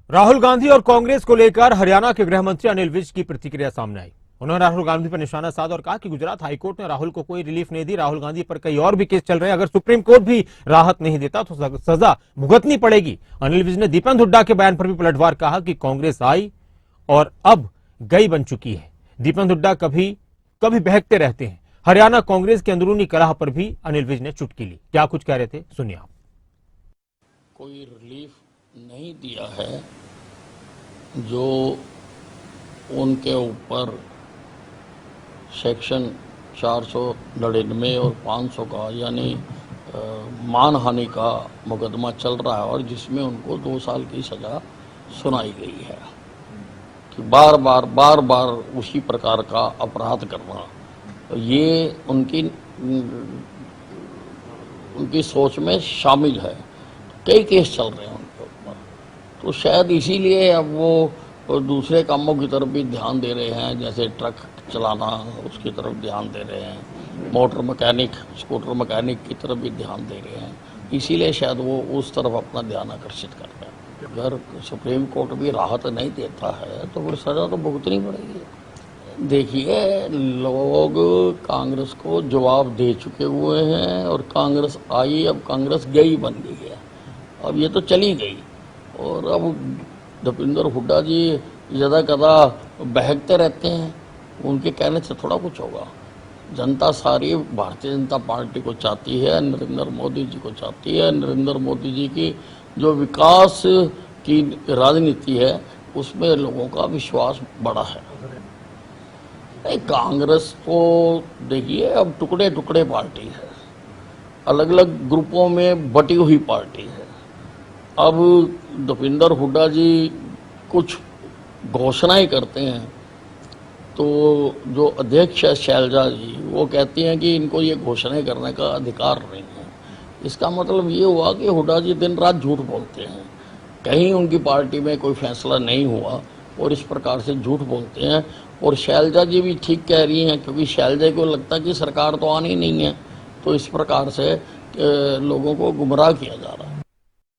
राहुल गांधी और कांग्रेस को लेकर हरियाणा के गृह मंत्री अनिल विज की प्रतिक्रिया सामने आई। उन्होंने राहुल गांधी पर निशाना साधा और कहा कि गुजरात हाईकोर्ट ने राहुल को कोई रिलीफ नहीं दी। राहुल गांधी पर कई और भी केस चल रहे हैं। अगर सुप्रीम कोर्ट भी राहत नहीं देता तो सजा भुगतनी पड़ेगी। अनिल विज ने दीपेंद्र हुड्डा के बयान पर भी पलटवार कहा कि कांग्रेस आई और अब गई बन चुकी है। दीपेंद्र हुड्डा कभी कभी बहकते रहते हैं। हरियाणा कांग्रेस की अंदरूनी कलह पर भी अनिल विज ने चुटकी ली। क्या कुछ कह रहे थे, सुनिए आप। कोई रिलीफ नहीं दिया है। जो उनके ऊपर सेक्शन 499 और 500 का यानी मानहानि का मुकदमा चल रहा है और जिसमें उनको 2 साल की सजा सुनाई गई है कि बार बार उसी प्रकार का अपराध करना, ये उनकी सोच में शामिल है। कई केस चल रहे हैं उनके ऊपर, तो शायद इसीलिए अब वो दूसरे कामों की तरफ भी ध्यान दे रहे हैं, जैसे ट्रक चलाना उसकी तरफ ध्यान दे रहे हैं, मोटर मैकेनिक स्कूटर मैकेनिक की तरफ भी ध्यान दे रहे हैं। इसीलिए शायद वो उस तरफ अपना ध्यान आकर्षित कर रहे हैं। अगर सुप्रीम कोर्ट भी राहत नहीं देता है तो फिर सजा तो भुगतनी पड़ेगी। देखिए, लोग कांग्रेस को जवाब दे चुके हुए हैं और कांग्रेस आई, अब कांग्रेस गई बन गई है। अब ये तो चली गई और अब दीपेंद्र हुड्डा जी ज़्यादा कदा बहकते रहते हैं। उनके कहने से थोड़ा कुछ होगा। जनता सारी भारतीय जनता पार्टी को चाहती है, नरेंद्र मोदी जी को चाहती है। नरेंद्र मोदी जी की जो विकास की राजनीति है उसमें लोगों का विश्वास बड़ा है। नहीं, कांग्रेस को देखिए अब टुकड़े टुकड़े पार्टी है, अलग अलग ग्रुपों में बटी हुई पार्टी है। अब दीपेंद्र हुड्डा जी कुछ घोषणाएं करते हैं तो जो अध्यक्ष है शैलजा जी, वो कहती हैं कि इनको ये घोषणाएं करने का अधिकार नहीं है। इसका मतलब ये हुआ कि हुड्डा जी दिन रात झूठ बोलते हैं। कहीं उनकी पार्टी में कोई फैसला नहीं हुआ और इस प्रकार से झूठ बोलते हैं। और शैलजा जी भी ठीक कह रही हैं, क्योंकि शैलजा को लगता है कि सरकार तो आनी नहीं है, तो इस प्रकार से लोगों को गुमराह किया जा रहा है।